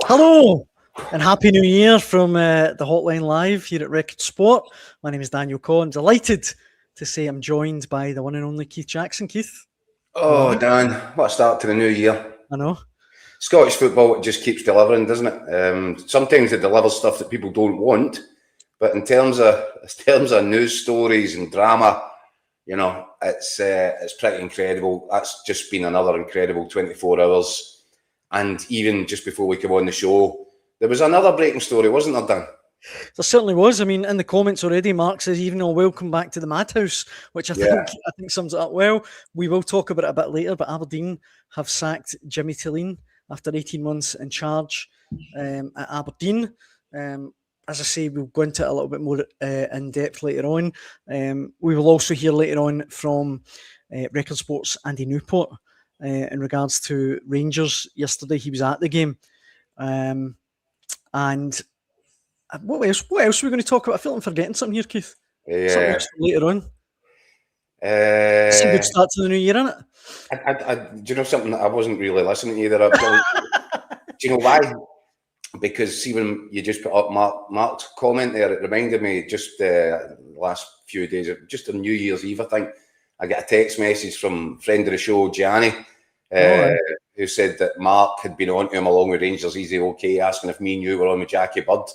Hello and Happy New Year from the Hotline Live here at Record Sport. My name is Daniel Cohen. Delighted to say I'm joined by the one and only Keith Jackson. Keith? Oh, Dan, what a start to the new year. I know. Scottish football, it just keeps delivering, doesn't it? Sometimes it delivers stuff that people don't want, but in terms of news stories and drama, you know, it's pretty incredible. That's just been another incredible 24 hours. And even just before we come on the show, there was another breaking story, wasn't there, Dan? There certainly was. I mean, in the comments already, Mark says even a welcome back to the madhouse, which I think sums it up well. We will talk about it a bit later, but Aberdeen have sacked Jimmy Thelin after 18 months in charge at Aberdeen. As I say, we'll go into it a little bit more in depth later on. We will also hear later on from Record Sports' Andy Newport in regards to Rangers yesterday. He was at the game. And what else are we going to talk about? I feel I'm forgetting something here, Keith. Yeah. Something else later on. It's a good start to the new year, isn't it? Do you know something that I wasn't really listening to either? Do you know why? Because see, when you just put up Mark's comment there, it reminded me just the last few days, just on New Year's Eve, I think, I got a text message from a friend of the show, Gianni, who said that Mark had been on to him along with Rangers Easy OK, asking if me and you were on with Jackie Bird.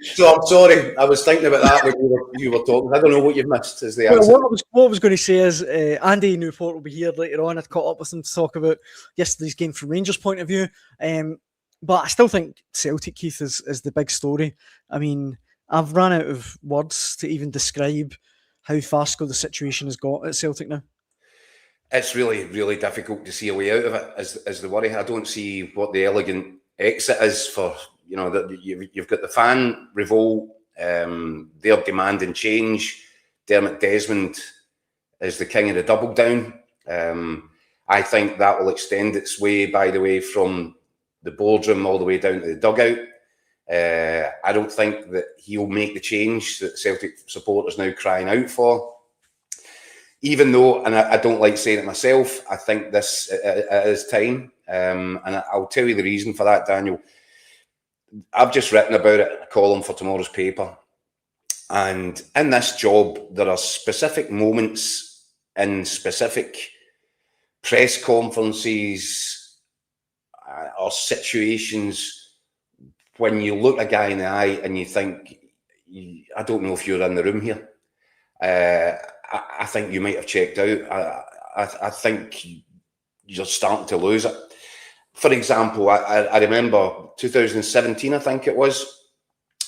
So I'm sorry, I was thinking about that when you were talking. I don't know what you've missed as the answer. What I was going to say is Andy Newport will be here later on. I've caught up with him to talk about yesterday's game from Rangers' point of view. But I still think Celtic, Keith, is the big story. I mean, I've run out of words to even describe how farcical the situation has got at Celtic now. It's really, really difficult to see a way out of it as the worry. I don't see what the elegant exit is for, you know, you've got the fan revolt, they're demanding change. Dermot Desmond is the king of the double down. I think that will extend its way, by the way, from the boardroom all the way down to the dugout. I don't think that he'll make the change that Celtic supporters now crying out for. Even though, and I don't like saying it myself, I think this is time. And I'll tell you the reason for that, Daniel. I've just written about it in a column for tomorrow's paper. And in this job, there are specific moments in specific press conferences or situations when you look a guy in the eye and you think, I don't know if you're in the room here. I think you might have checked out. I think you're starting to lose it. For example, I remember 2017, I think it was,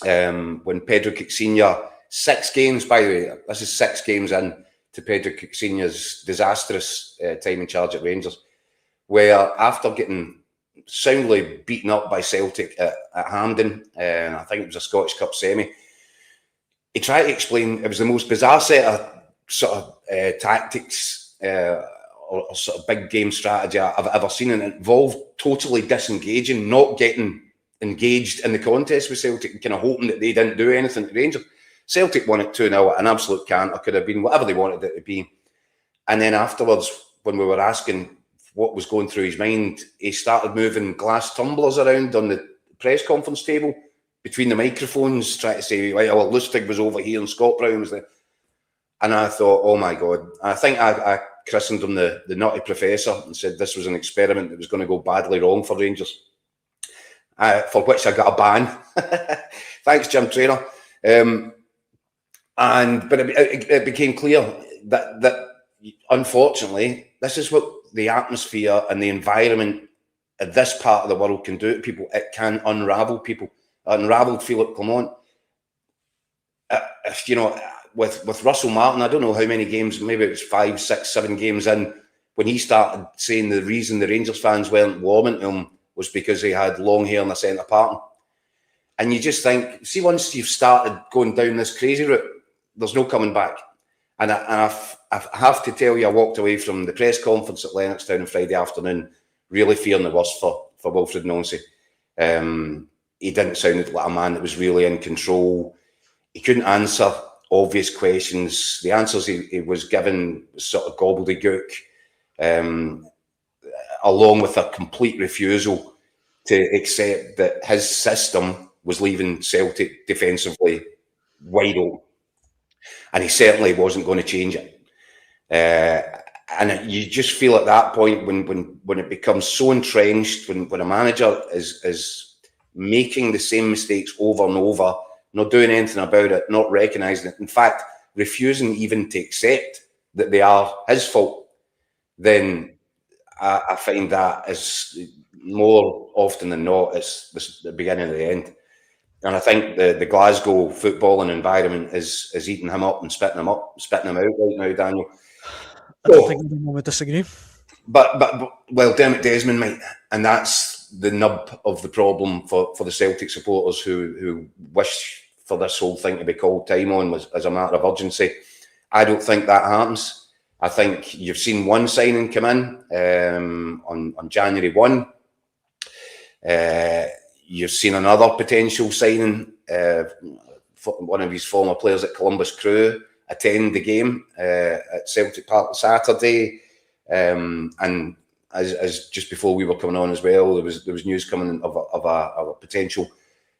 when Pedro Caixinha, 6 games, by the way, this is 6 games in to Pedro Caixinha's disastrous time in charge at Rangers, where after getting soundly beaten up by Celtic at Hampden, and I think it was a Scottish Cup semi, he tried to explain it was the most bizarre set of sort of tactics or sort of big game strategy I've ever seen, and it involved totally disengaging, not getting engaged in the contest with Celtic, and kind of hoping that they didn't do anything to Rangers. Celtic won it 2-0, an absolute canter, could have been whatever they wanted it to be. And then afterwards, when we were asking what was going through his mind, he started moving glass tumblers around on the press conference table between the microphones, trying to say, well, Lustig was over here and Scott Brown was there. And I thought, oh my God. I think I christened him the nutty professor and said this was an experiment that was going to go badly wrong for Rangers, for which I got a ban. Thanks, Jim Traynor. But it became clear that unfortunately, this is what the atmosphere and the environment of this part of the world can do to people. It can unravel people. Unraveled Philip Clement. You know, with Russell Martin, I don't know how many games, maybe it was 5, 6, 7 games in, when he started saying the reason the Rangers fans weren't warming to him was because he had long hair and a centre parting. And you just think, see, once you've started going down this crazy route, there's no coming back. And I have to tell you, I walked away from the press conference at Lennoxtown on Friday afternoon really fearing the worst for Wilfried Nancy. He didn't sound like a man that was really in control. He couldn't answer obvious questions. The answers he was given was sort of gobbledygook. along with a complete refusal to accept that his system was leaving Celtic defensively wide open. And he certainly wasn't going to change it. And you just feel at that point when it becomes so entrenched, when a manager is making the same mistakes over and over, not doing anything about it, not recognising it, in fact, refusing even to accept that they are his fault, then I find that is more often than not, it's the beginning of the end. And I think the Glasgow footballing environment is eating him up and spitting him out right now, Daniel. I don't think anyone would disagree. But well, Dermot Desmond might, and that's the nub of the problem for the Celtic supporters who wish for this whole thing to be called time on as a matter of urgency. I don't think that happens. I think you've seen one signing come in on January 1. You've seen another potential signing, one of his former players at Columbus Crew attend the game at Celtic Park on Saturday. And as just before we were coming on as well, there was news coming of a potential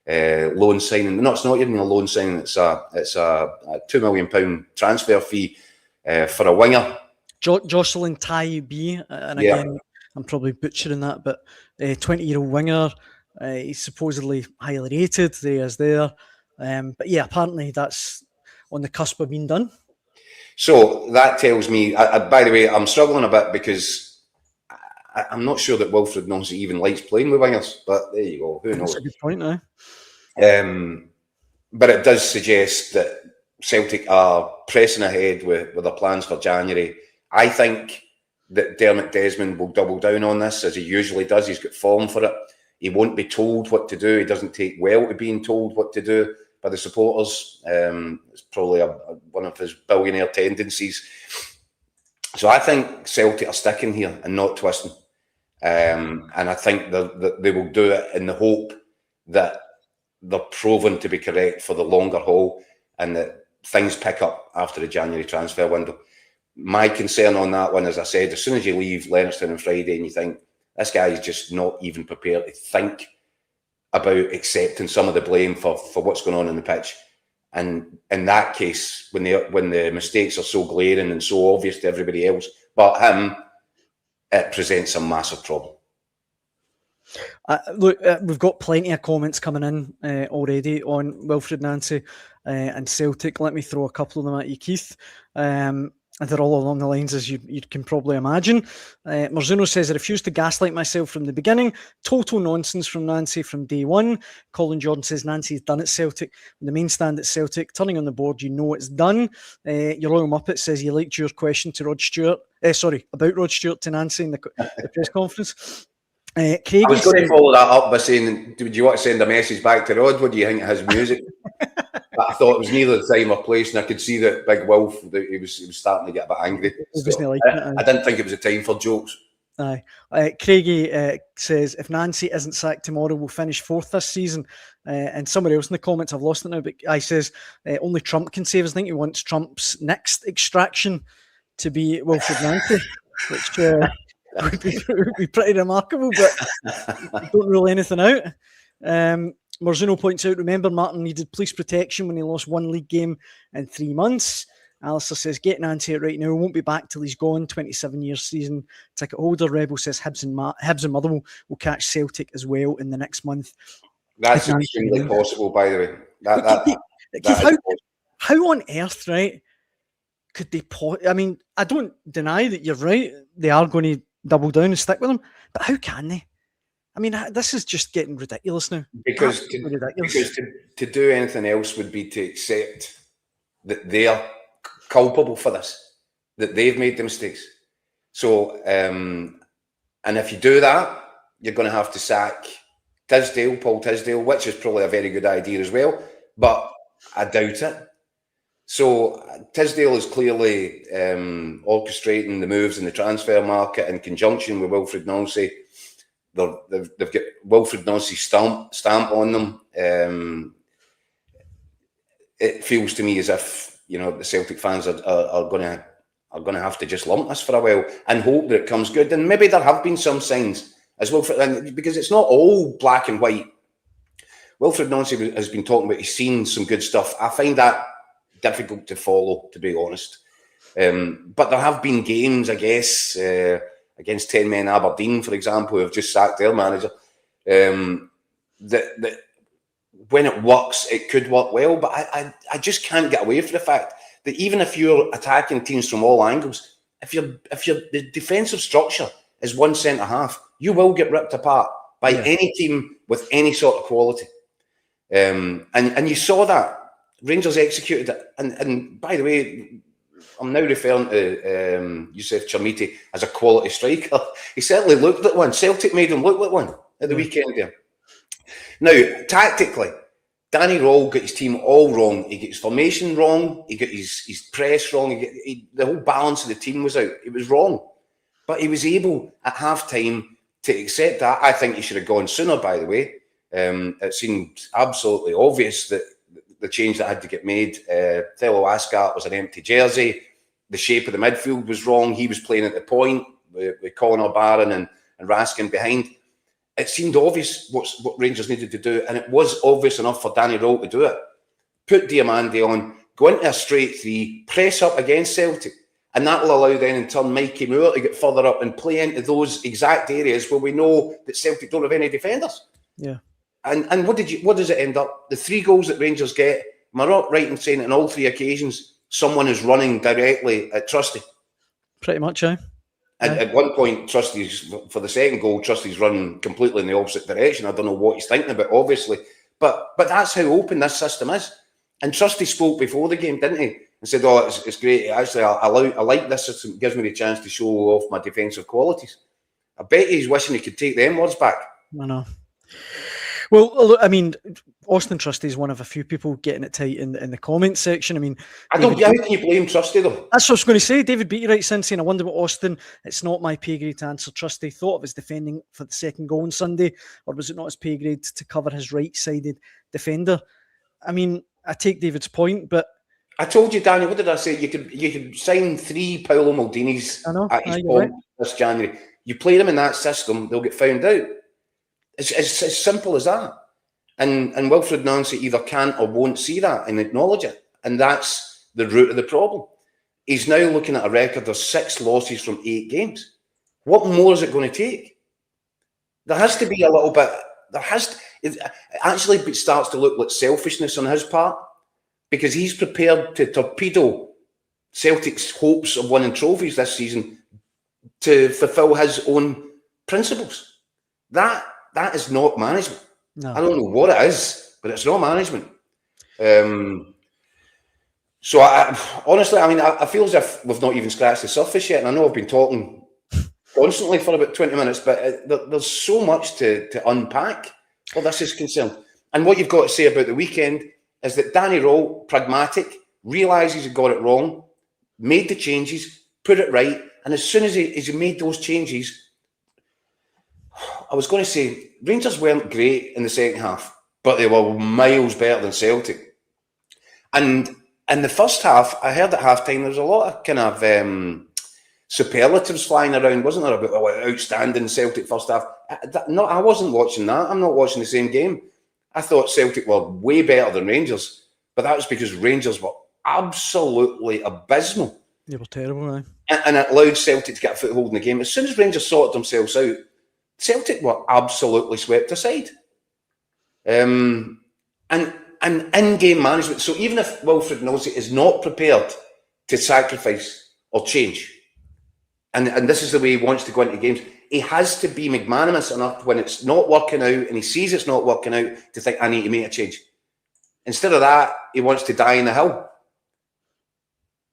loan signing. No, it's not even a loan signing. It's a £2 million transfer fee for a winger. Jocelyn Tai B, and again, I'm probably butchering that, but 20-year-old winger. He's supposedly highly rated. There he is there. But yeah, apparently that's on the cusp of being done. So that tells me, by the way, I'm struggling a bit because I'm not sure that Wilfried Nancy even likes playing with wingers, but there you go. Who knows? That's a good point now. But it does suggest that Celtic are pressing ahead with their plans for January. I think that Dermot Desmond will double down on this, as he usually does. He's got form for it. He won't be told what to do. He doesn't take well to being told what to do by the supporters. It's probably one of his billionaire tendencies. So I think Celtic are sticking here and not twisting. And I think that they will do it in the hope that they're proven to be correct for the longer haul and that things pick up after the January transfer window. My concern on that one, as I said, as soon as you leave Lennoxtown on Friday and you think, this guy is just not even prepared to think about accepting some of the blame for what's going on in the pitch. And in that case, when the mistakes are so glaring and so obvious to everybody else but him, it presents a massive problem. Look, we've got plenty of comments coming in already on Wilfried Nancy and Celtic. Let me throw a couple of them at you, Keith. And they're all along the lines as you can probably imagine. Marzuno says, I refuse to gaslight myself from the beginning. Total nonsense from Nancy from day one. Colin Jordan says, Nancy's done at Celtic. When the main stand at Celtic, turning on the board, you know it's done. Your Royal Muppet says you liked your question to Rod Stewart. About Rod Stewart to Nancy in the press conference. Craig, I was going to follow that up by saying, do you want to send a message back to Rod? What do you think of his music? I thought it was neither the time or place, and I could see that Big Wolf, that he was starting to get a bit angry. I didn't think it was a time for jokes. Aye. Craigie says, if Nancy isn't sacked tomorrow, we'll finish fourth this season. And somebody else in the comments, I've lost it now, but I says, only Trump can save us. I think he wants Trump's next extraction to be Wilfried Nancy, which would be pretty remarkable, but don't rule anything out. Marzuno points out, remember Martin needed police protection when he lost one league game in 3 months. Alistair says, get Nancy out right now. Won't be back till he's gone. 27 years season ticket holder. Rebel says Hibs and Motherwell will catch Celtic as well in the next month. That's extremely possible, by the way. How on earth, right, could they... I mean, I don't deny that you're right. They are going to double down and stick with them. But how can they? I mean, this is just getting ridiculous now. Because to do anything else would be to accept that they are culpable for this, that they've made the mistakes. So, and if you do that, you're going to have to sack Paul Tisdale, which is probably a very good idea as well, but I doubt it. So Tisdale is clearly orchestrating the moves in the transfer market in conjunction with Wilfried Nancy. They've got Wilfried Nancy's stamp on them. It feels to me as if the Celtic fans are are going to have to just lump this for a while and hope that it comes good. And maybe there have been some signs as well, because it's not all black and white. Wilfried Nancy has been talking about he's seen some good stuff. I find that difficult to follow, to be honest. But there have been games, I guess, against 10 men Aberdeen, for example, who have just sacked their manager, that when it works, it could work well. But I just can't get away from the fact that even if you're attacking teams from all angles, if the defensive structure is one centre half, you will get ripped apart by any team with any sort of quality. And you saw that. Rangers executed it. And by the way, I'm now referring to Youssef Chermiti as a quality striker. He certainly looked at one. Celtic made him look like one at the weekend there. Now, tactically, Danny Rall got his team all wrong. He got his formation wrong. He got his press wrong. The whole balance of the team was out. It was wrong. But he was able, at half-time, to accept that. I think he should have gone sooner, by the way. It seemed absolutely obvious that the change that had to get made. Thelo Ascart was an empty jersey. The shape of the midfield was wrong. He was playing at the point with Colin O'Barron and Raskin behind. It seemed obvious what Rangers needed to do, and it was obvious enough for Danny Rall to do it. Put Diamande on, go into a straight three, press up against Celtic, and that will allow then in turn Mikey Moore to get further up and play into those exact areas where we know that Celtic don't have any defenders. Yeah. And what does it end up? The 3 goals that Rangers get, am I not right in saying on all 3 occasions someone is running directly at Trusty? Pretty much, eh? At one point, Trusty's, for the second goal, Trusty's running completely in the opposite direction. I don't know what he's thinking about, obviously. But that's how open this system is. And Trusty spoke before the game, didn't he? And said, oh, it's great. Actually, I like this system. It gives me the chance to show off my defensive qualities. I bet he's wishing he could take them words back. I know. Well, I mean, Austin Trusty is one of a few people getting it tight in the comments section. I mean, how can you blame Trusty though? That's what I was going to say. David Beattie writes in saying, I wonder what Austin, it's not my pay grade to answer. Trusty thought of his defending for the second goal on Sunday, or was it not his pay grade to cover his right-sided defender? I mean, I take David's point, but I told you, Danny, what did I say? You could sign 3 Paolo Maldinis at his point this January. You play them in that system, they'll get found out. It's as simple as that. And Wilfried Nancy either can't or won't see that and acknowledge it. And that's the root of the problem. He's now looking at a record of 6 losses from 8 games. What more is it going to take? There has to be a little bit. It actually starts to look like selfishness on his part, because he's prepared to torpedo Celtic's hopes of winning trophies this season to fulfil his own principles. That is not management. No. I don't know what it is, but it's not management. So honestly, I feel as if we've not even scratched the surface yet. And I know I've been talking constantly for about 20 minutes, but there's so much to unpack where this is concerned. And what you've got to say about the weekend is that Danny Rall, pragmatic, realises he got it wrong, made the changes, put it right, and as soon as he made those changes, I was going to say Rangers weren't great in the second half, but they were miles better than Celtic. And in the first half, I heard at half-time there was a lot of kind of superlatives flying around, wasn't there, about outstanding Celtic first half? No, I wasn't watching that. I'm not watching the same game. I thought Celtic were way better than Rangers, but that was because Rangers were absolutely abysmal. They were terrible, right? And it allowed Celtic to get a foothold in the game. As soon as Rangers sorted themselves out, Celtic were absolutely swept aside. And in-game management. So even if Wilfried Nancy is not prepared to sacrifice or change, and this is the way he wants to go into games, he has to be magnanimous enough when it's not working out and he sees it's not working out to think, I need to make a change. Instead of that, he wants to die in the hill.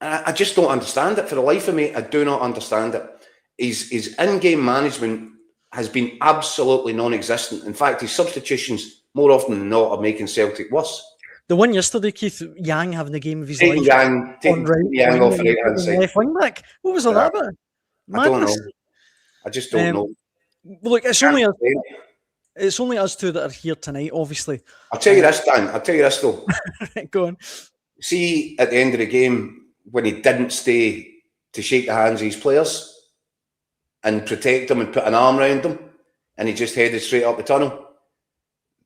And I just don't understand it. For the life of me, I do not understand it. His in-game management has been absolutely non-existent. In fact, his substitutions, more often than not, are making Celtic worse. The one yesterday, Keith, Yang having the game of his life. Taking Yang off the right-hand side. Left wing back. What was all that about? I don't know. I just don't know. Well, look, it's only us two that are here tonight, obviously. I'll tell you this, Dan. I'll tell you this, though. Go on. See, at the end of the game, when he didn't stay to shake the hands of his players and protect them and put an arm around them, and he just headed straight up the tunnel.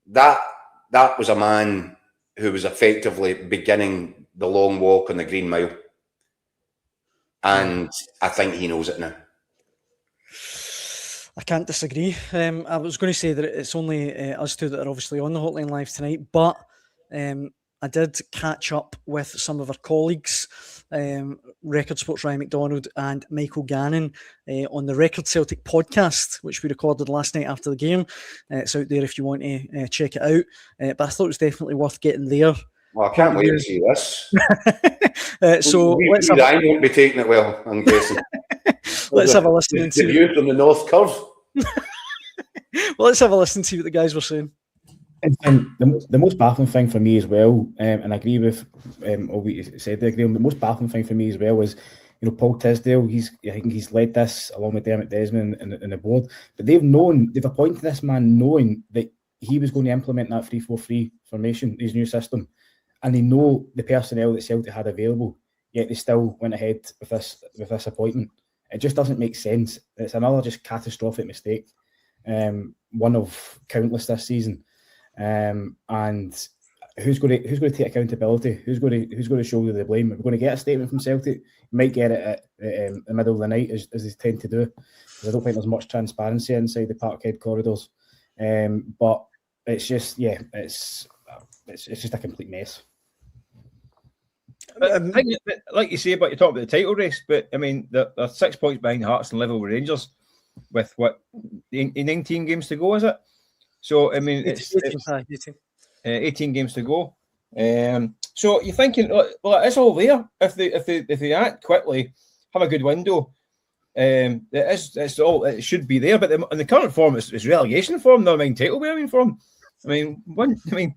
That was a man who was effectively beginning the long walk on the Green Mile. And I think he knows it now. I can't disagree. I was going to say that it's only us two that are obviously on the Hotline Live tonight, but I did catch up with some of our colleagues, Record Sports Ryan McDonald and Michael Gannon, on the Record Celtic podcast, which we recorded last night after the game. It's out there if you want to check it out. But I thought it was definitely worth getting there. Well, I can't wait to see this. So I won't be taking it well, I'm guessing. Let's have a listen and see. The view from the North Curve. Well, let's have a listen and see what the guys were saying. And the most baffling thing for me as well, and I agree with what we said there, Graham, the most baffling thing for me as well is, Paul Tisdale, I think he's led this along with Dermot Desmond and the board, but they've appointed this man knowing that he was going to implement that 3-4-3 formation, his new system, and they know the personnel that Celtic had available, yet they still went ahead with this appointment. It just doesn't make sense. It's another just catastrophic mistake, one of countless this season. And who's going to take accountability? Who's going to shoulder the blame? We're going to get a statement from Celtic. We might get it at the middle of the night, as they tend to do, because I don't think there's much transparency inside the Parkhead corridors. But it's just, it's just a complete mess. I think, like you say, but you talk about the title race, but I mean, they're 6 points behind Hearts and level with Rangers, with 19 games to go, is it? So I mean, it's 18 games to go. So you're thinking, well, it's all there if they act quickly, have a good window. It should be there. But in the current form, it's relegation form, not title winning form. I mean,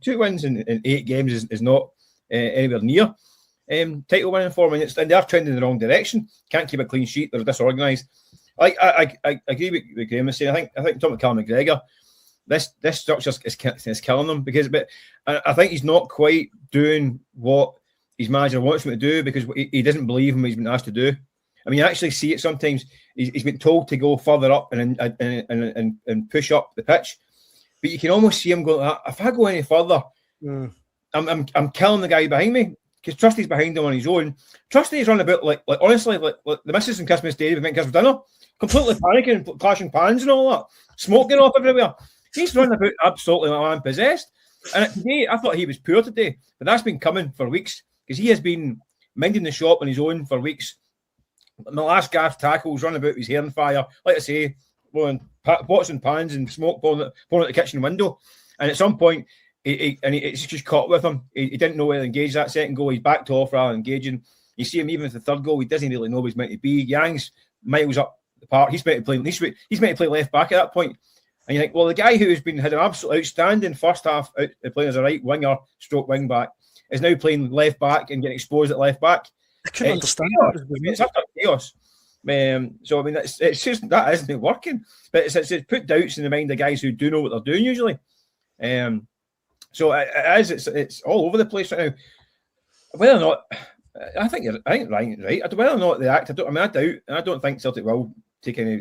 2 wins in 8 games is not anywhere near title winning form, and they are trending in the wrong direction. Can't keep a clean sheet. They're disorganised. I agree with Graham was saying. I think Tom McGregor. This structure is killing them but I think he's not quite doing what his manager wants him to do, because he doesn't believe in what he's been asked to do. I mean, you actually see it sometimes. He's been told to go further up and push up the pitch, but you can almost see him going, if I go any further, I'm killing the guy behind me, because Trusty's behind him on his own. Trusty's run about like honestly like the missus on Christmas Day with Christmas dinner, completely panicking, clashing pans and all that, smoke going off everywhere. He's running about absolutely man possessed. And today, I thought he was poor today, but that's been coming for weeks, because he has been minding the shop on his own for weeks. My last gaff tackles, running about with his hair on fire, like I say, blowing pots and pans and smoke blowing out the kitchen window. And at some point, it's just caught with him. He didn't know where to engage that second goal. He's backed off rather than engaging. You see him even with the third goal, he doesn't really know where he's meant to be. Yang's miles up the park. He's meant to play left back at that point. And you think, well, the guy who's had an absolute outstanding first half playing as a right winger, stroke wing back, is now playing left back and getting exposed at left back. I couldn't understand that. It's utter chaos. So I mean, it's just that isn't working. But it's put doubts in the mind of guys who do know what they're doing usually. So it's all over the place right now. Whether or not, I think Ryan's right. Whether or not they act, I don't think Celtic will take any.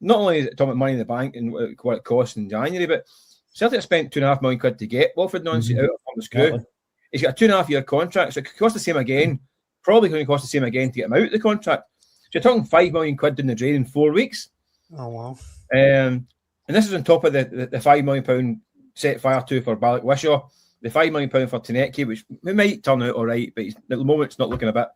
Not only is it talking about money in the bank and what it costs in January, but Celtic spent £2.5 million to get Wilfried Nancy out of the screw. Exactly. He's got a 2.5-year contract, so it could cost the same again. Probably going to cost the same again to get him out of the contract. So you're talking £5 million in the drain in 4 weeks. Oh wow! And this is on top of the £5 million set fire to for Balak Wishaw, the £5 million for Tanecki, which might turn out all right, but at the moment it's not looking a bit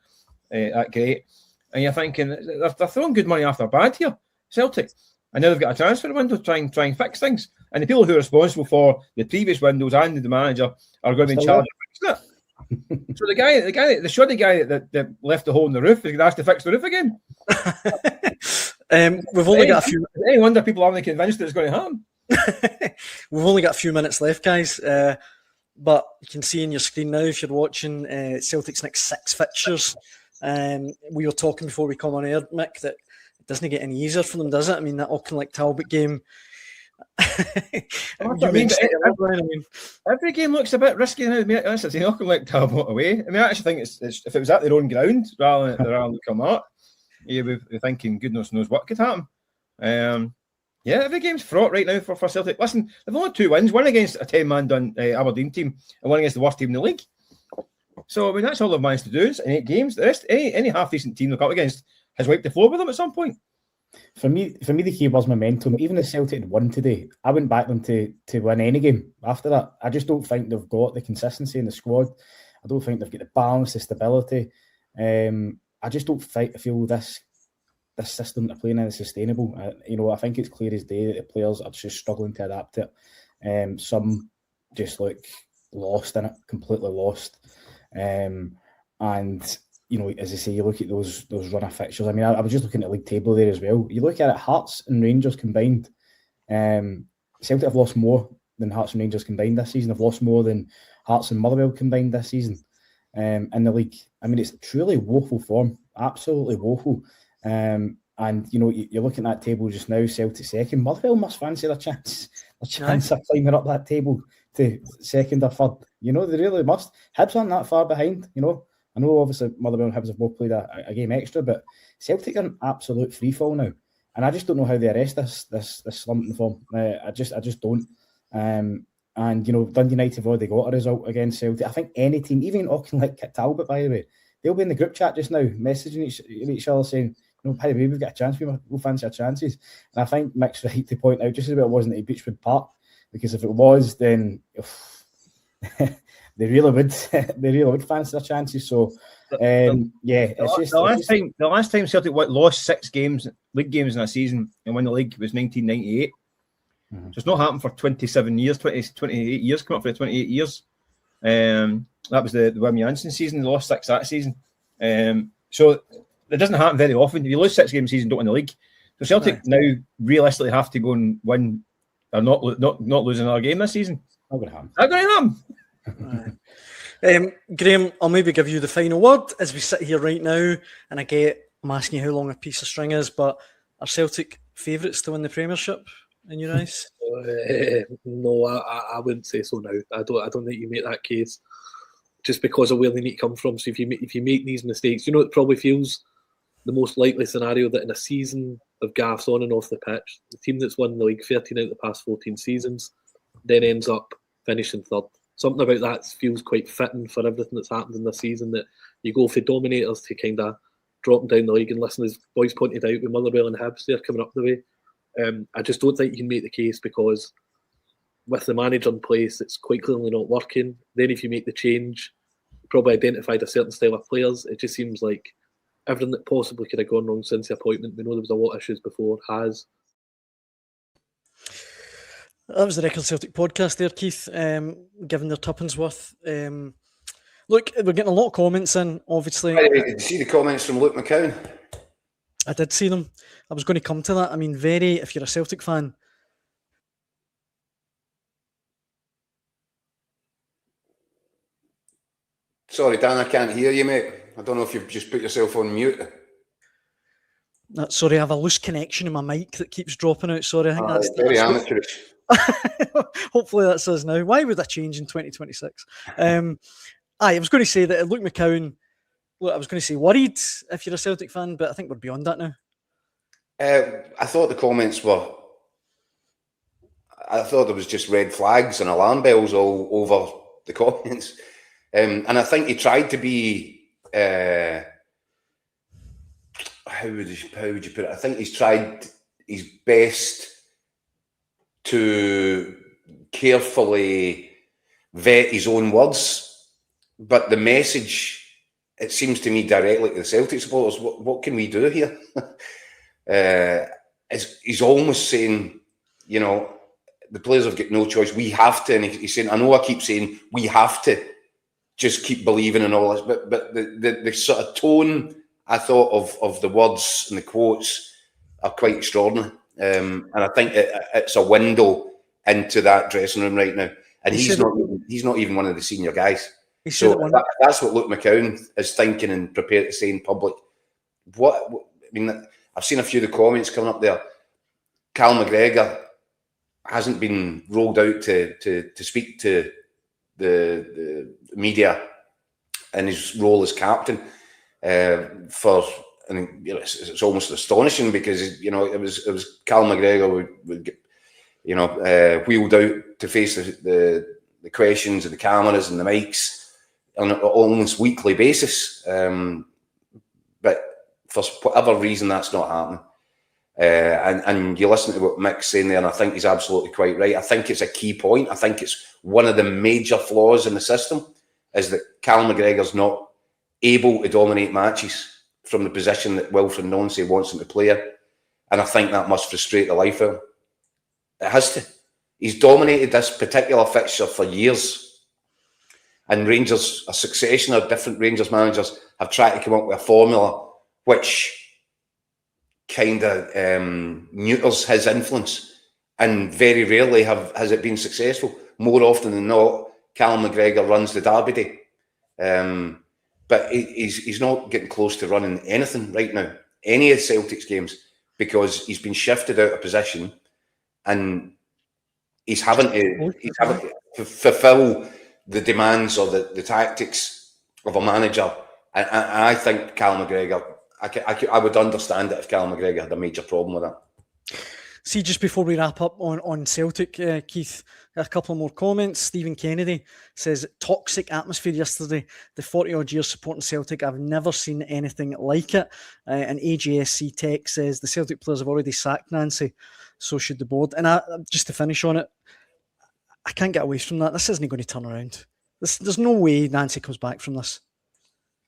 that great. And you're thinking they're throwing good money after bad here, Celtic. And now they've got a transfer window to try and fix things. And the people who are responsible for the previous windows and the manager are going to be in charge of fixing it. So the shoddy guy that left the hole in the roof is going to ask to fix the roof again. We've only got a few. Any wonder people aren't convinced that it's going to happen. We've only got a few minutes left, guys. But you can see in your screen now, if you're watching, Celtic's next 6 fixtures. We were talking before we come on air, Mick, that it doesn't get any easier for them, does it? I mean, that Auckland Talbot game. Every game looks a bit risky now. It's Auckland Talbot away. I mean, I actually think it's if it was at their own ground rather than come up. We're thinking goodness knows what could happen. Every game's fraught right now for Celtic. Listen, they've only 2 wins, one against a 10-man done Aberdeen team and one against the worst team in the league. So, I mean, that's all they've managed to do in 8 games. The rest, any half-decent team they've got against has wiped the floor with them at some point. For me, the key was momentum. Even if Celtic had won today, I wouldn't back them to win any game after that. I just don't think they've got the consistency in the squad. I don't think they've got the balance, the stability. I just don't feel this system they're playing in is sustainable. I think it's clear as day that the players are just struggling to adapt to it. Some just like lost in it, completely lost. And as I say, you look at those run of fixtures. I mean, I was just looking at the league table there as well. You look at it, Hearts and Rangers combined. Celtic have lost more than Hearts and Rangers combined this season. They've lost more than Hearts and Motherwell combined this season in the league. I mean, it's truly woeful form, absolutely woeful. And you're looking at that table just now. Celtic second. Motherwell must fancy their chance of climbing up that table to second or third. They really must. Hibs aren't that far behind. I know obviously Motherwell and Hibs have both played a game extra, but Celtic are in absolute free fall now, and I just don't know how they arrest this slump in form. I just don't. And Dundee United have already got a result against Celtic. I think any team, even Auckland like Talbot, by the way, they'll be in the group chat just now, messaging each other saying, by the way, we've got a chance. We'll fancy our chances. And I think Mick's right to point out just as well it wasn't at Beechwood Park, because if it was, then they really would fancy their chances. So the last time Celtic lost 6 league games in a season and won the league was 1998. So it's not happened for 28 years, coming up for 28 years. That was the Wim Janssen season. They lost 6 that season. So it doesn't happen very often. If you lose 6 game season, don't win the league. So Celtic now realistically have to go and win, or not losing another game this season. Not going to happen. Not going to happen. Graham, I'll maybe give you the final word as we sit here right now, and I'm asking you how long a piece of string is, but are Celtic favourites to win the Premiership in your eyes? No, I wouldn't say so now. I don't think you make that case, just because of where they need to come from. So if you make these mistakes, it probably feels the most likely scenario that in a season of gaffes on and off the pitch, the team that's won the league 13 out of the past 14 seasons then ends up finishing third. Something about that feels quite fitting for everything that's happened in this season, that you go for dominators to kind of dropping down the league. And listen, as boys pointed out, with Motherwell and Hibs, they're coming up the way. I just don't think you can make the case, because with the manager in place, it's quite clearly not working. Then if you make the change, you probably identified a certain style of players. It just seems like everything that possibly could have gone wrong since the appointment, we know there was a lot of issues before, has. That was the Record Celtic podcast there, Keith, giving their tuppence worth. Look, we're getting a lot of comments in, obviously. Did you see the comments from Luke McCown? I did see them. I was going to come to that. I mean, if you're a Celtic fan. Sorry, Dan, I can't hear you, mate. I don't know if you've just put yourself on mute. Sorry, I have a loose connection in my mic that keeps dropping out. Sorry, I think that's very amateurish. Hopefully that's us now. Why would that change in 2026? I was going to say that Luke McCown, I was going to say worried if you're a Celtic fan, but I think we're beyond that now. I thought the comments were... I thought there was just red flags and alarm bells all over the comments. And I think he tried to be... How would you put it? I think he's tried his best to carefully vet his own words, but the message, it seems to me, directly to the Celtic supporters, what can we do here? He's almost saying, the players have got no choice. We have to, and he's saying, I know I keep saying we have to just keep believing and all this, but the sort of tone, I thought, of the words and the quotes are quite extraordinary. And I think it's a window into that dressing room right now. And he's not even one of the senior guys. So that's what Luke McCown is thinking and prepared to say in public. I've seen a few of the comments coming up there. Cal McGregor hasn't been rolled out to speak to the media in his role as captain for and it's almost astonishing because it was Cal McGregor would get, wheeled out to face the questions and the cameras and the mics on an almost weekly basis. But for whatever reason, that's not happening. And you listen to what Mick's saying there, and I think he's absolutely quite right. I think it's a key point. I think it's one of the major flaws in the system is that Cal McGregor's not able to dominate matches from the position that Wilfried Nancy wants him to play in. And I think that must frustrate the life out of him. It has to. He's dominated this particular fixture for years. And Rangers, a succession of different Rangers managers have tried to come up with a formula which kind of neuters his influence. And very rarely has it been successful. More often than not, Cal McGregor runs the Derby Day. But he's not getting close to running anything right now, any of Celtic's games, because he's been shifted out of position and he's having to fulfill the demands or the tactics of a manager. I think Cal McGregor, I would understand it if Cal McGregor had a major problem with that. See, just before we wrap up on Celtic, Keith, a couple more comments. Stephen Kennedy says, toxic atmosphere yesterday. The 40-odd years supporting Celtic, I've never seen anything like it. And AJSC Tech says, the Celtic players have already sacked Nancy, so should the board. And just to finish on it, I can't get away from that. This isn't going to turn around. There's no way Nancy comes back from this.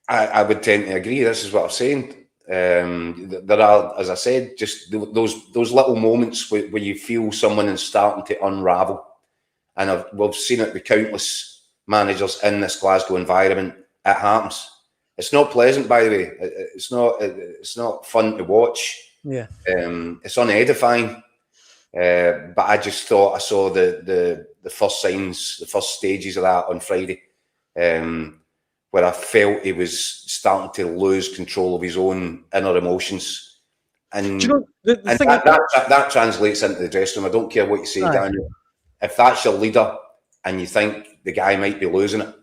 I would tend to agree. This is what I'm saying. There are, as I said, just those little moments where you feel someone is starting to unravel, and we've seen it with countless managers in this Glasgow environment. It happens. It's not pleasant, by the way. It's not fun to watch. Yeah. It's unedifying. But I just thought I saw the first signs, the first stages of that on Friday, where I felt he was starting to lose control of his own inner emotions. And, that translates into the dressing room. I don't care what you say, Daniel. If that's your leader and you think the guy might be losing it,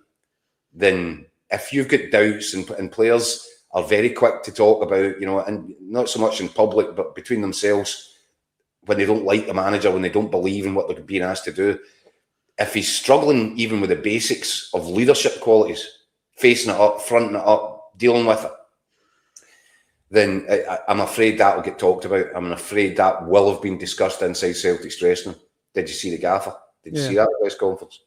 then if you've got doubts, and players are very quick to talk about, and not so much in public, but between themselves, when they don't like the manager, when they don't believe in what they're being asked to do, if he's struggling even with the basics of leadership qualities, facing it up, fronting it up, dealing with it, then I'm afraid that will get talked about. I'm afraid that will have been discussed inside Celtic's dressing room. Did you see the gaffer? Did you see that press conference?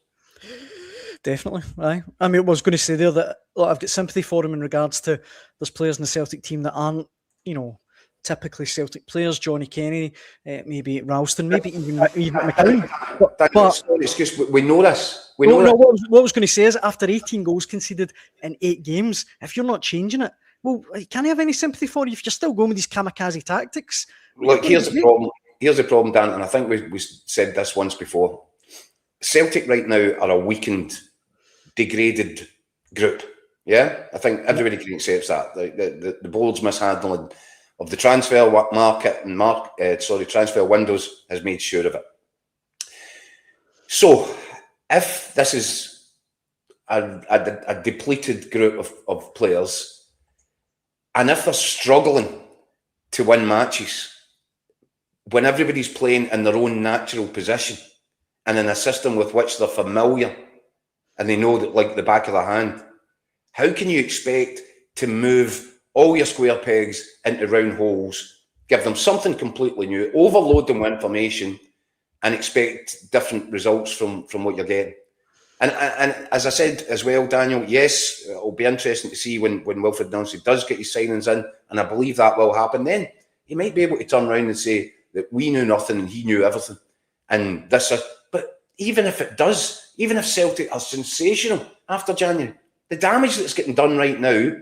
Definitely, right. I mean, I was going to say there that I've got sympathy for him in regards to there's players in the Celtic team that aren't, typically Celtic players. Johnny Kennedy, maybe Ralston, maybe even McCann. But excuse, we know this. What I was going to say is, after 18 goals conceded in 8 games, if you're not changing it, well, can I have any sympathy for you if you're still going with these kamikaze tactics? Look, here's the problem. Here's the problem, Dan, and I think we said this once before. Celtic right now are a weakened, degraded group. Yeah, I think everybody can accept that. The board's mishandling of the transfer market and transfer windows has made sure of it. So, if this is a depleted group of players, and if they're struggling to win matches, when everybody's playing in their own natural position and in a system with which they're familiar and they know that like the back of their hand, how can you expect to move all your square pegs into round holes, give them something completely new, overload them with information and expect different results from what you're getting? And as I said as well, Daniel, yes, it'll be interesting to see when Wilfried Nancy does get his signings in, and I believe that will happen. Then he might be able to turn around and say that we knew nothing and he knew everything. And but even if it does, even if Celtic are sensational after January, the damage that's getting done right now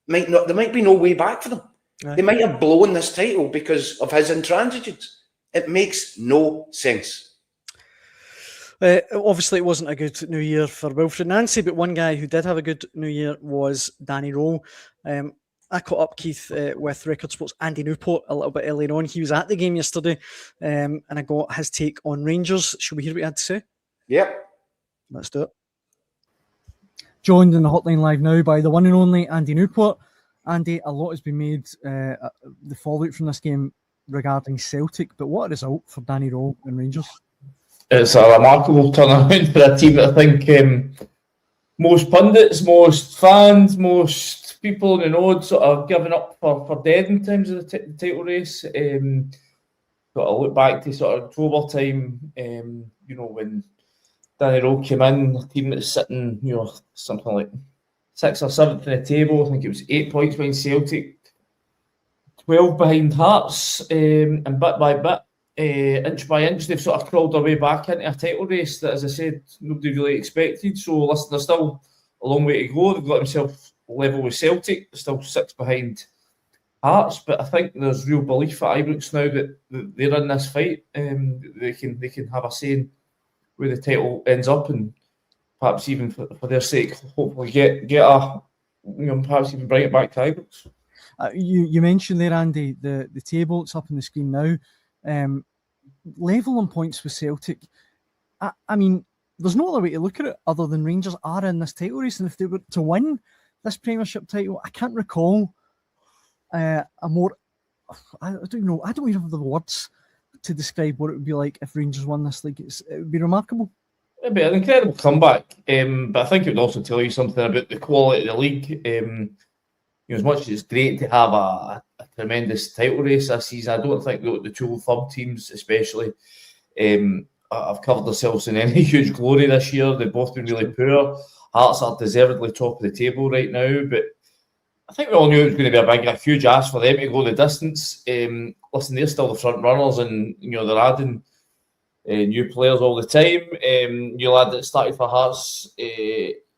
there might be no way back for them. Right. They might have blown this title because of his intransigence. It makes no sense. Obviously, it wasn't a good New Year for Wilfried Nancy, but one guy who did have a good New Year was Danny Rowe. I caught up, Keith, with Record Sports' Andy Newport a little bit earlier on. He was at the game yesterday, and I got his take on Rangers. Should we hear what he had to say? Yep. Let's do it. Joined in the hotline live now by the one and only Andy Newport. Andy, a lot has been made, the fallout from this game regarding Celtic, but what a result for Danny Rowe and Rangers. It's a remarkable turnaround for a team that I think most pundits, most fans, most people in the know sort of given up for dead in terms of the title race. Got to look back to sort of October time, when Danny Rowe came in, a team that's sitting, something like 6th or 7th in the table. I think it was 8 points behind Celtic, 12 behind Hearts, and bit by bit, inch by inch, they've sort of crawled their way back into a title race that, as I said, nobody really expected. So listen, there's still a long way to go. They've got themselves level with Celtic, they're still 6 behind Hearts, but I think there's real belief at Ibrox now that they're in this fight. They can have a say in where the title ends up, and perhaps even for their sake, hopefully get a, perhaps even bring it back to Ibrox. You mentioned there, Andy, the table. It's up on the screen now. Level on points with Celtic. I mean, there's no other way to look at it other than Rangers are in this title race, and if they were to win this Premiership title, I can't recall a more. I don't know. I don't even have the words to describe what it would be like if Rangers won this league. It would be remarkable. It'd be an incredible comeback, but I think it would also tell you something about the quality of the league. As much as it's great to have a tremendous title race this season, I don't think the two third teams, especially, have covered themselves in any huge glory this year. They've both been really poor. Hearts are deservedly top of the table right now, but I think we all knew it was going to be a huge ask for them to go the distance. Listen, they're still the front runners, and they're adding new players all the time. New lad that started for Hearts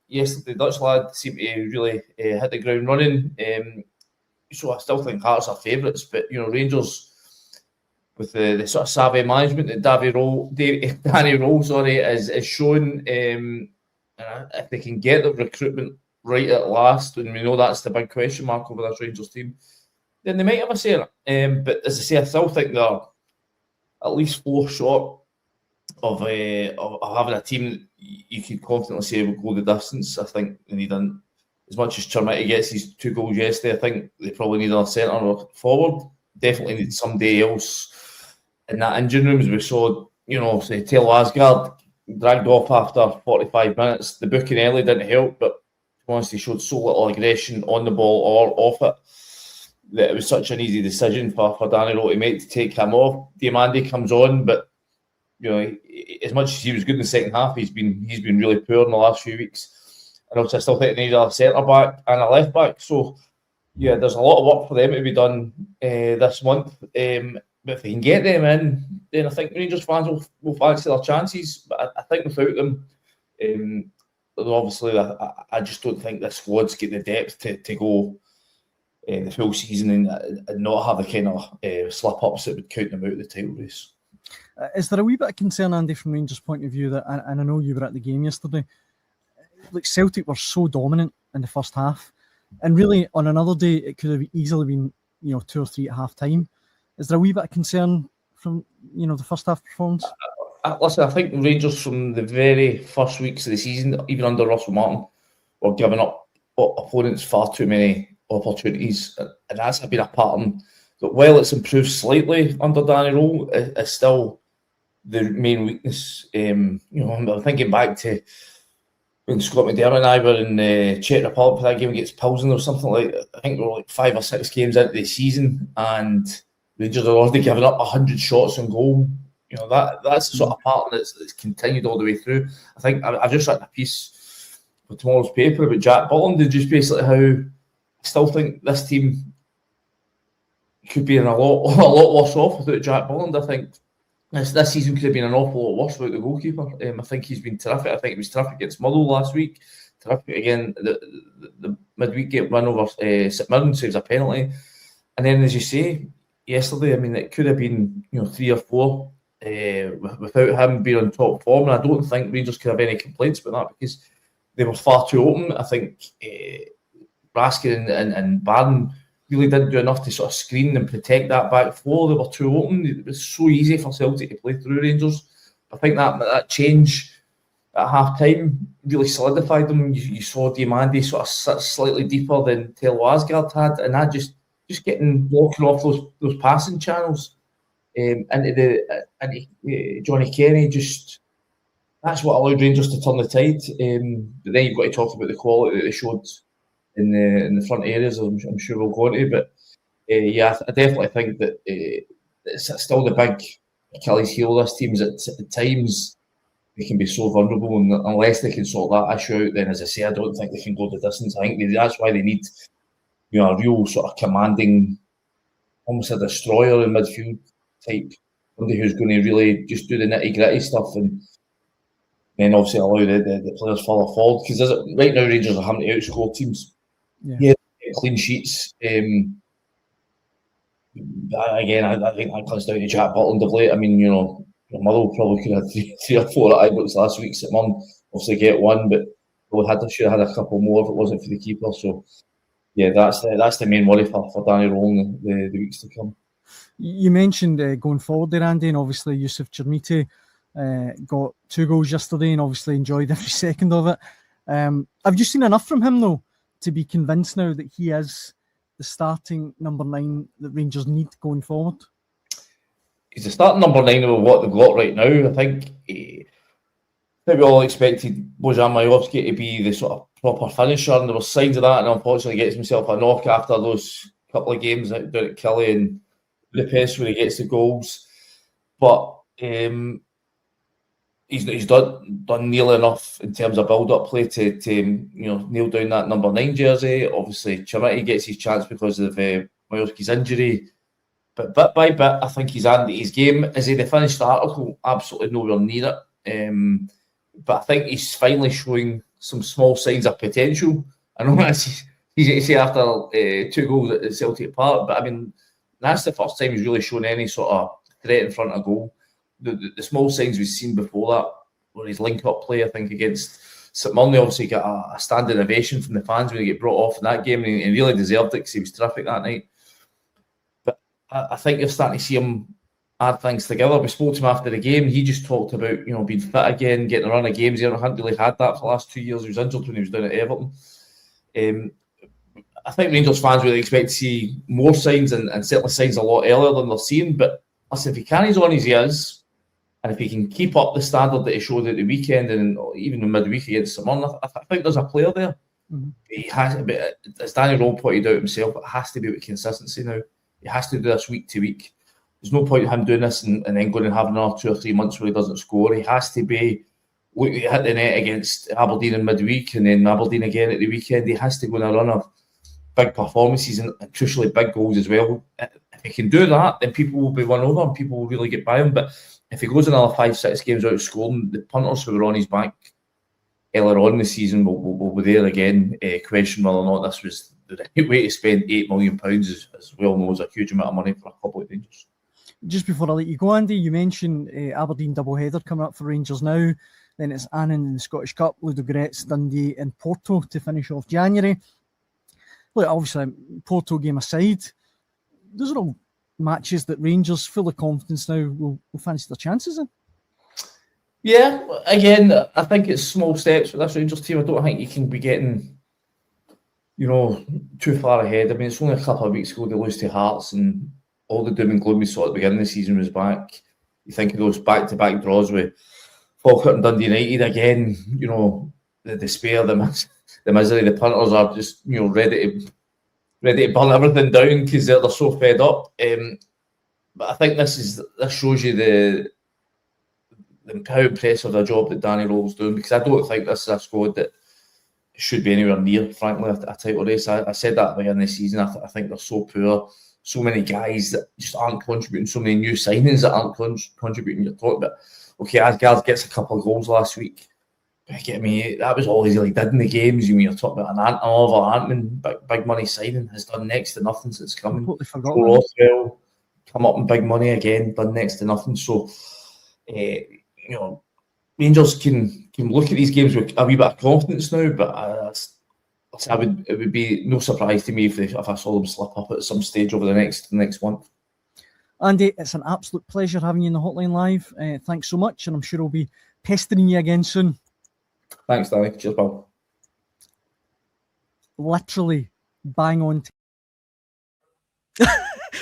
yesterday, Dutch lad, seemed to really hit the ground running. So I still think Hearts are favourites, but Rangers, with the sort of savvy management that Danny Rowe is showing, if they can get the recruitment right at last, and we know that's the big question mark over this Rangers team, then they might have a say in it. But as I say, I still think they're at least 4 short of having a team that you could confidently say will go the distance. I think they need, as much as Chermiti gets his 2 goals yesterday, I think they probably need a centre forward. Definitely need somebody else in that engine room, as we saw, say Taylor Asgard dragged off after 45 minutes. The booking early didn't help, but honestly showed so little aggression on the ball or off it that it was such an easy decision for Danny Rowe to make, to take him off. Diamandi comes on, but as much as he was good in the second half, he's been really poor in the last few weeks. And also I still think they need a centre back and a left back. So yeah, there's a lot of work for them to be done this month. But if they can get them in, then I think Rangers fans will fancy their chances. But I think without them, obviously, I just don't think this squad's get the depth to go the full season and not have the kind of slip-ups that would count them out of the title race. Is there a wee bit of concern, Andy, from Rangers' point of view, that, and I know you were at the game yesterday, like Celtic were so dominant in the first half, and really on another day it could have easily been 2 or 3 at half time. Is there a wee bit of concern from the first half performance? Listen, I think Rangers from the very first weeks of the season, even under Russell Martin, were giving up opponents far too many opportunities, and that's been a pattern that, while it's improved slightly under Danny Rowe, is still the main weakness. I'm thinking back to when Scott McDermott and I were in the Czech Republic for that game against Pilsen or something like that. I think we were like 5 or 6 games into the season, and Rangers are already giving up 100 shots on goal. That's the sort of pattern that's continued all the way through. I think I've just written a piece for tomorrow's paper about Jack Butland, and just basically how I still think this team could be in a lot worse off without Jack Butland. I think this season could have been an awful lot worse without the goalkeeper. I think he's been terrific. I think he was terrific against Motherwell last week. Terrific again, the midweek game win over St Mirren, saves a penalty. And then, as you say, yesterday, it could have been 3 or 4 without him being on top form. And I don't think Rangers could have any complaints about that, because they were far too open. I think Raskin and Barron really didn't do enough to sort of screen and protect that back four. They were too open. It was so easy for Celtic to play through Rangers. I think that change at half time really solidified them. You saw Diamandi sort of slightly deeper than Taylor Asgard had, and that just walking off those passing channels into Johnny Kenny. Just that's what allowed Rangers to turn the tide. But then you've got to talk about the quality that they showed in the front areas. I'm sure we'll go into, but yeah, I definitely think that it's still the big Achilles heel of this team. Is at times they can be so vulnerable, and unless they can sort that issue out, then as I say, I don't think they can go the distance. I think that's why they need, a real sort of commanding, almost a destroyer in midfield type, somebody who's going to really just do the nitty gritty stuff, and then obviously allow the players further forward. Because right now Rangers are having to outscore teams. Yeah, clean sheets. Again, I think that comes down to Jack Butland of late. I mean, Motherwell probably could have 3 or 4 at Ibrox last week. St Mirren obviously get one, but we should have had a couple more if it wasn't for the keeper. So yeah, that's the main worry for Danny Rowell in the weeks to come. You mentioned going forward there, Andy, and obviously Yusuf Chermiti got 2 goals yesterday and obviously enjoyed every second of it. Have you seen enough from him though to be convinced now that he is the starting number 9 that Rangers need going forward? He's the starting number 9 of what they've got right now. I think we all expected Bojan Majowski to be the sort of proper finisher, and there were signs of that, and unfortunately gets himself a knock after those couple of games down at Killie and Budapest where he gets the goals. But he's done nearly enough in terms of build-up play to nail down that number 9 jersey. Obviously, Chermiti gets his chance because of Majowski's injury. But bit by bit, I think he's added to his game. Is he the finished article? Absolutely nowhere near it. But I think he's finally showing some small signs of potential. I know that's easy to say after 2 goals at Celtic Park, but I mean, that's the first time he's really shown any sort of threat in front of goal. The small signs we've seen before that were his link-up play, I think, against St Mirren. Obviously got a standing ovation from the fans when he get brought off in that game, and he really deserved it because he was terrific that night. I think you're starting to see him add things together. We spoke to him after the game. He just talked about being fit again, getting a run of games. He hadn't really had that for the last 2 years. He was injured when he was down at Everton. I think Rangers fans really expect to see more signs and certainly signs a lot earlier than they're seeing. But listen, if he carries on as he is, and if he can keep up the standard that he showed at the weekend and even in midweek against St Mirren, I think there's a player there. Mm-hmm. He has, as Danny Rowell pointed out himself, it has to be with consistency now. He has to do this week to week. There's no point in him doing this and then going and having another 2 or 3 months where he doesn't score. He has to be, look, he hit the net against Aberdeen in midweek and then Aberdeen again at the weekend. He has to go on a run of big performances and crucially big goals as well. If he can do that, then people will be won over and people will really get by him. But if he goes another 5-6 games without scoring, the punters who were on his back earlier on in the season will be there again, question whether or not this was the right way to spend £8 million, as well knows, a huge amount of money for a couple of Rangers. Just before I let you go, Andy, you mentioned Aberdeen doubleheader coming up for Rangers now. Then it's Annan in the Scottish Cup, Ludogorets, Dundee and Porto to finish off January. Look, obviously, Porto game aside, those are all matches that Rangers, full of confidence now, will fancy their chances in. Yeah, again, I think it's small steps for this Rangers team. I don't think you can be getting too far ahead. I mean, it's only a couple of weeks ago they lose to Hearts and all the doom and gloom we saw at the beginning of the season was back. You think of those back-to-back draws with Falkirk and Dundee United again, the despair, the misery, the punters are just, ready to burn everything down because they're so fed up. But I think this shows you the how impressive a job that Danny Rowell's doing, because I don't think this is a squad that should be anywhere near, frankly, a title race. I said that at the beginning of the season. I think they're so poor. So many guys that just aren't contributing. So many new signings that aren't contributing. You're talking about, okay, Asgard gets a couple of goals last week. Get me, that was all he really did in the games. You're talking about an Oliver Antman, big money signing, has done next to nothing since coming. Rothwell, come up in big money again, done next to nothing. So, Rangers can look at these games with a wee bit of confidence now, but it would be no surprise to me if I saw them slip up at some stage over the next month. Andy, it's an absolute pleasure having you in the Hotline Live. Thanks so much, and I'm sure I'll be pestering you again soon. Thanks, Danny. Cheers, pal. Literally bang on.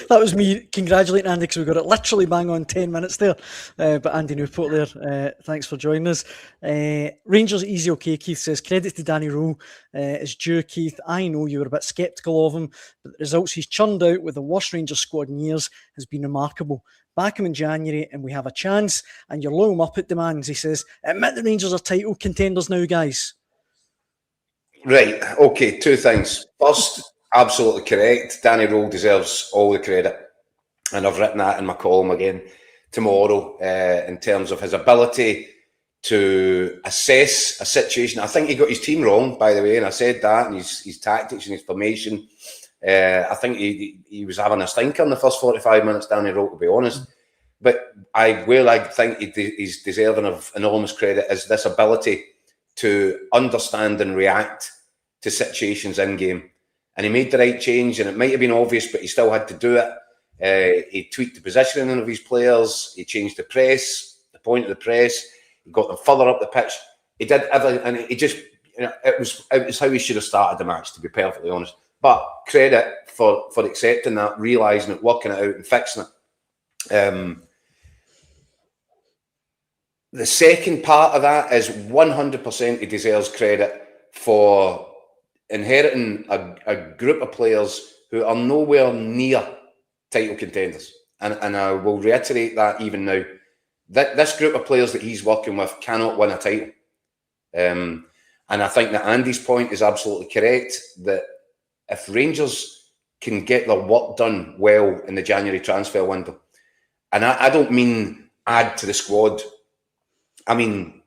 That was me congratulating Andy because we got it literally bang on 10 minutes there. But Andy Newport there, thanks for joining us. Rangers easy okay, Keith says. Credit to Danny Rowe is due, Keith. I know you were a bit sceptical of him, but the results he's churned out with the worst Rangers squad in years has been remarkable. Back him in January and we have a chance, and you're low him up at demands, he says. Admit the Rangers are title contenders now, guys. Right, okay, two things. First, absolutely correct. Danny Rowe deserves all the credit. And I've written that in my column again tomorrow in terms of his ability to assess a situation. I think he got his team wrong, by the way, and I said that, and his tactics and his formation. I think he was having a stinker in the first 45 minutes, Danny Rowe, to be honest. But I think he's deserving of enormous credit is this ability to understand and react to situations in game. And he made the right change, and it might have been obvious, but he still had to do it. He tweaked the positioning of his players. He changed the press, the point of the press. He got them further up the pitch. He did everything, and he just, it was how he should have started the match, to be perfectly honest. But credit for accepting that, realising it, working it out, and fixing it. The second part of that is 100% he deserves credit for inheriting a group of players who are nowhere near title contenders. And I will reiterate that even now. This group of players that he's working with cannot win a title. And I think that Andy's point is absolutely correct, that if Rangers can get their work done well in the January transfer window, and I don't mean add to the squad, I mean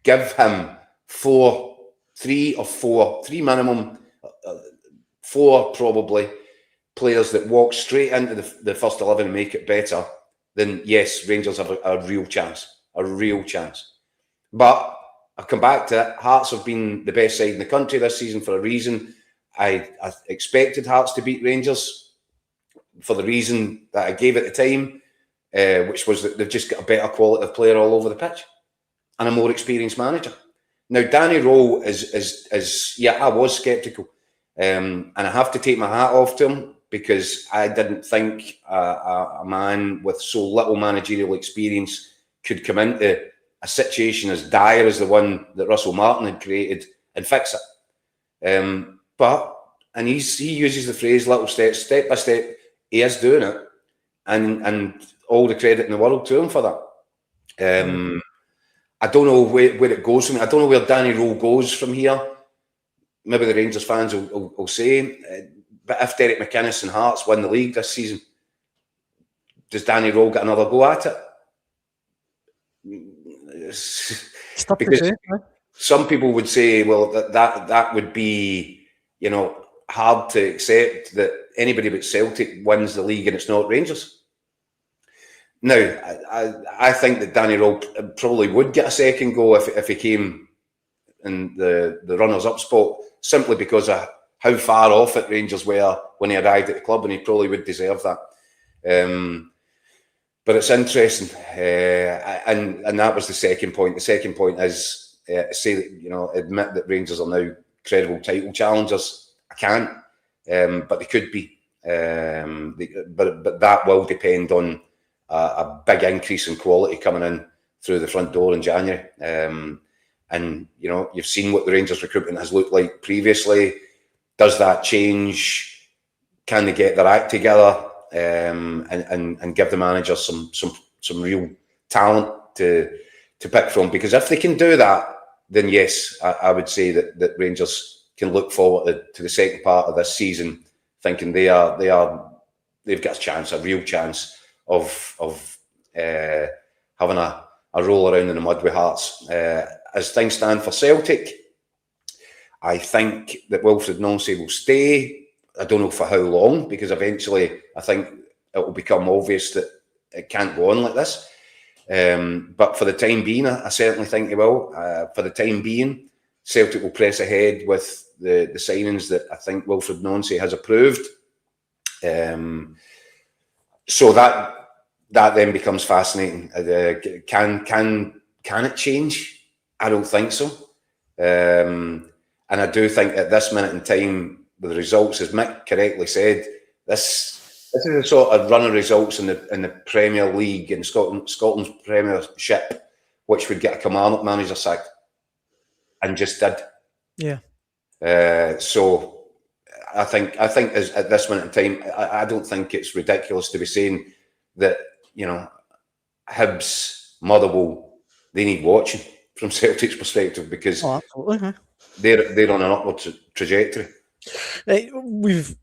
give him three minimum, four probably, players that walk straight into the first 11 and make it better, then yes, Rangers have a real chance. But I'll come back to it. Hearts have been the best side in the country this season for a reason. I expected Hearts to beat Rangers for the reason that I gave at the time, which was that they've just got a better quality of player all over the pitch and a more experienced manager. Now, Danny Rowe is I was sceptical, and I have to take my hat off to him because I didn't think a man with so little managerial experience could come into a situation as dire as the one that Russell Martin had created and fix it. But he uses the phrase "little steps, step by step." He is doing it, and all the credit in the world to him for that. I don't know where it goes from. I don't know where Danny Rowe goes from here. Maybe the Rangers fans will say, but if Derek McInnes and Hearts win the league this season, does Danny Rowe get another go at it? Because some people would say, well, that would be, hard to accept that anybody but Celtic wins the league and it's not Rangers. Now, I think that Danny Rowe probably would get a second go if he came in the runners-up spot, simply because of how far off it Rangers were when he arrived at the club, and he probably would deserve that. But it's interesting, and that was the second point. The second point is say that admit that Rangers are now credible title challengers. I can't, but they could be. But that will depend on a big increase in quality coming in through the front door in January. And you've seen what the Rangers recruitment has looked like previously. Does that change? Can they get their act together and give the manager some real talent to pick from? Because if they can do that, then yes, I would say that Rangers can look forward to the second part of this season, thinking they've got a chance, a real chance of having a roll around in the mud with Hearts. As things stand for Celtic, I think that Wilfried Nancy will stay. I don't know for how long, because eventually I think it will become obvious that it can't go on like this. But for the time being, I certainly think he will. For the time being, Celtic will press ahead with the signings that I think Wilfried Nancy has approved. So that then becomes fascinating. Can it change? I don't think so. And I do think at this minute in time, with the results, as Mick correctly said, this is the sort of run of results in the Premier League and Scotland's Premiership, which would get a Kilmarnock manager sacked, and just did. Yeah. So I think as, at this minute in time, I don't think it's ridiculous to be saying that, you know, Hibs, Motherwell, they need watching from Celtic's perspective, because they're on an upward trajectory.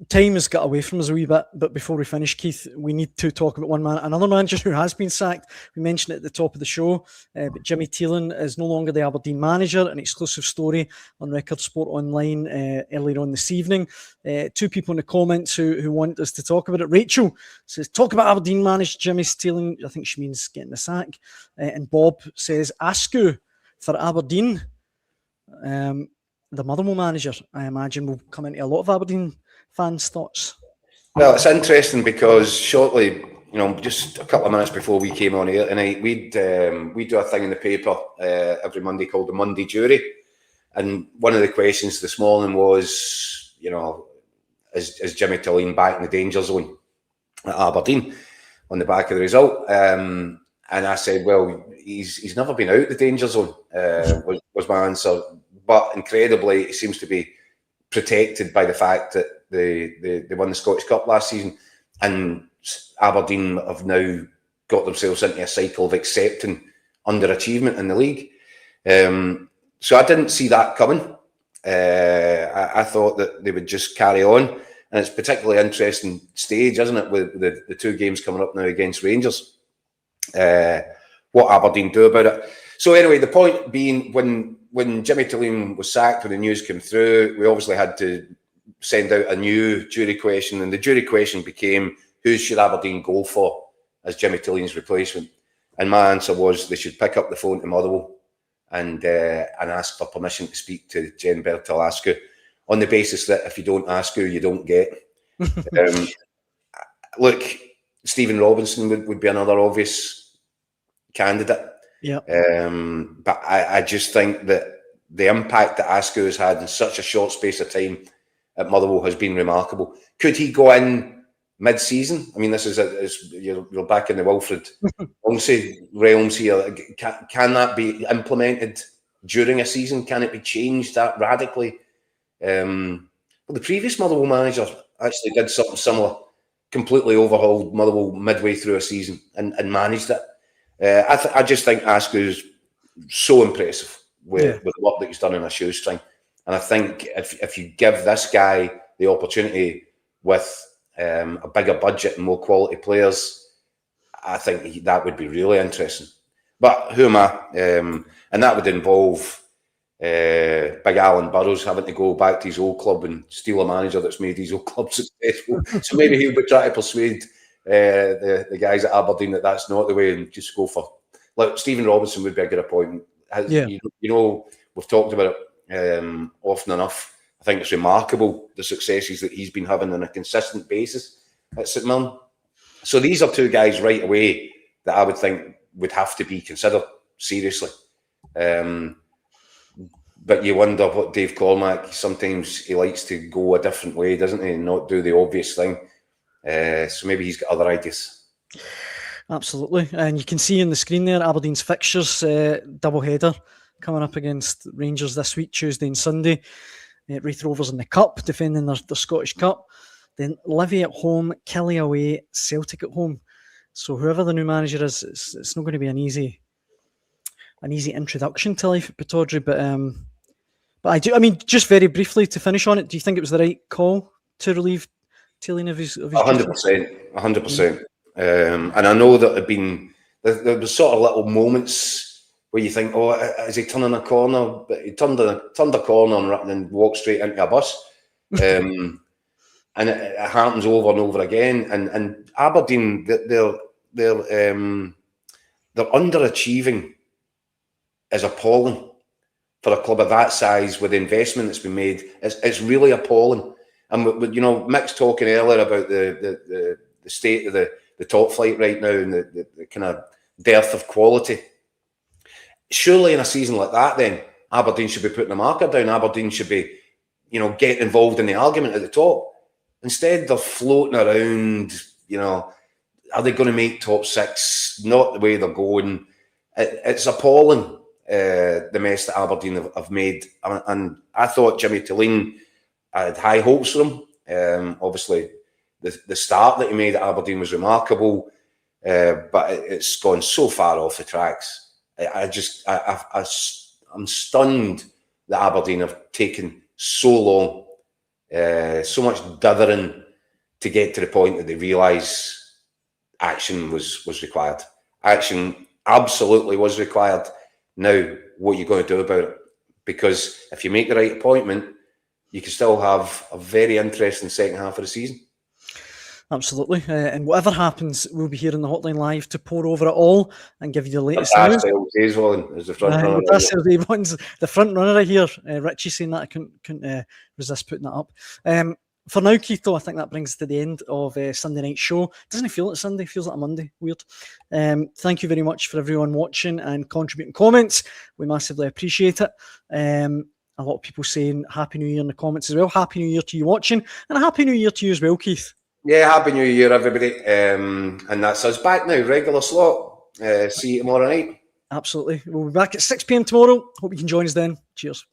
Time has got away from us a wee bit, but before we finish, Keith, we need to talk about another manager who has been sacked. We mentioned it at the top of the show, but Jimmy Thelin is no longer the Aberdeen manager. An exclusive story on Record Sport Online earlier on this evening. Two people in the comments who want us to talk about it. Rachel says, talk about Aberdeen manager Jimmy Thelin. I think she means getting the sack. And Bob says, Askew for Aberdeen. The Motherwell manager, I imagine, will come into a lot of Aberdeen fans' thoughts. Well, it's interesting because shortly, you know, just a couple of minutes before we came on here tonight, we do a thing in the paper every Monday called the Monday Jury, and one of the questions this morning was, you know, is Jimmy Thelin back in the danger zone at Aberdeen on the back of the result? And I said, well, he's never been out the danger zone. Was my answer. But incredibly, it seems to be protected by the fact that they won the Scottish Cup last season, and Aberdeen have now got themselves into a cycle of accepting underachievement in the league. So I didn't see that coming. I thought that they would just carry on, and it's a particularly interesting stage, isn't it, with the two games coming up now against Rangers. What Aberdeen do about it. So anyway, the point being, when Jimmy Thelin was sacked, when the news came through, we obviously had to send out a new jury question, and the jury question became, who should Aberdeen go for as Jimmy Thellin's replacement? And my answer was they should pick up the phone to Motherwell and ask for permission to speak to Jen Bertel Askew, on the basis that if you don't ask who, you don't get. Look, Stephen Robinson would be another obvious candidate. Yeah. But I just think that the impact that Askew has had in such a short space of time at Motherwell has been remarkable. Could he go in mid-season? I mean, this is you're back in the Wilfried Nancy realms here. Can that be implemented during a season? Can it be changed that radically? Well, the previous Motherwell manager actually did something similar, completely overhauled Motherwell midway through a season and managed it. I just think Askew's so impressive with the work that he's done in a shoestring. And I think if you give this guy the opportunity with a bigger budget and more quality players, I think that would be really interesting. But who am I? And that would involve Big Alan Burrows having to go back to his old club and steal a manager that's made his old club successful. So maybe he'll be trying to persuade the guys at Aberdeen that that's not the way, and just go for, like, Stephen Robinson would be a good appointment. You know, we've talked about it often enough. I think it's remarkable the successes that he's been having on a consistent basis at St Mirren. So these are two guys right away that I would think would have to be considered seriously. But you wonder what Dave Cormack, sometimes he likes to go a different way, doesn't he, and not do the obvious thing. So maybe he's got other ideas. Absolutely. And you can see on the screen there Aberdeen's fixtures, double header coming up against Rangers this week, Tuesday and Sunday. Wraith Rovers in the Cup, defending their Scottish Cup. Then Livy at home, Killie away, Celtic at home. So whoever the new manager is, it's not going to be an easy introduction to life at Pittodrie. But I mean, just very briefly to finish on it, do you think it was the right call to relieve Thelin of his 100%. And I know that there was sort of little moments where you think, oh, is he turning a corner? But he turned a corner and walked straight into a bus. And it happens over and over again. And Aberdeen, they're underachieving is appalling for a club of that size with the investment that's been made. It's really appalling. And you know, Mick's talking earlier about the state of the top flight right now and the kind of dearth of quality. Surely in a season like that, then Aberdeen should be putting the marker down. Aberdeen should be, getting involved in the argument at the top. Instead, they're floating around, are they going to make top 6? Not the way they're going. It's appalling, the mess that Aberdeen have made. And I thought Jimmy Thelin, I had high hopes for him. Obviously, the start that he made at Aberdeen was remarkable, but it's gone so far off the tracks. I'm stunned that Aberdeen have taken so long, so much dithering to get to the point that they realise action was required. Action absolutely was required. Now, what are you going to do about it? Because if you make the right appointment, you can still have a very interesting second half of the season. Absolutely. And whatever happens, we'll be here in the Hotline Live to pour over it all and give you the latest news. Is the front runner. The front runner here. Richie saying that I couldn't resist putting that up. For now, Keith, though, I think that brings us to the end of Sunday night show. Doesn't it feel like Sunday? It feels like a Monday. Weird. Thank you very much for everyone watching and contributing comments. We massively appreciate it. A lot of people saying Happy New Year in the comments as well. Happy New Year to you watching, and a Happy New Year to you as well, Keith. Yeah, Happy New Year, everybody. And that's us back now, regular slot. See you tomorrow night. Absolutely. We'll be back at 6 p.m. tomorrow. Hope you can join us then. Cheers.